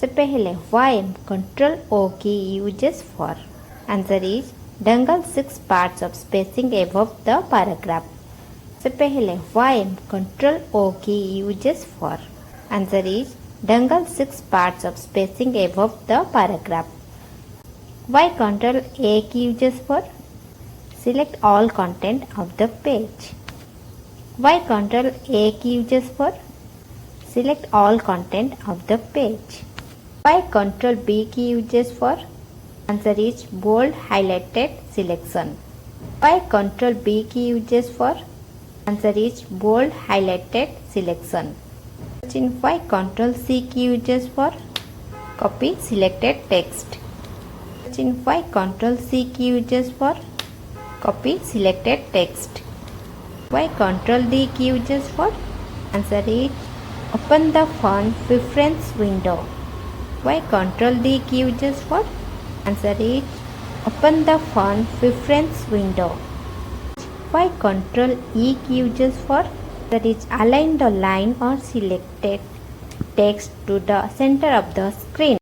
सबसे पहले y control O key uses for. Answer is dangle 6 parts of spacing above the paragraph. सबसे पहले y control O key uses for. Answer is dangle 6 parts of spacing above the paragraph. Y control A key uses for. Select all content of the page. Y control A key uses for. Select all content of the page. Y control B key uses for. Answer is bold highlighted selection. Y control B key uses for. Answer is bold highlighted selection. In Y control C key uses for. Copy selected text. In Y control C key uses for. Copy selected text. Y control D key uses for. Answer is open the font preference window. Y control D key uses for. Answer is open the font preference window. Y control E key uses for. That is align the line or selected text to the center of the screen.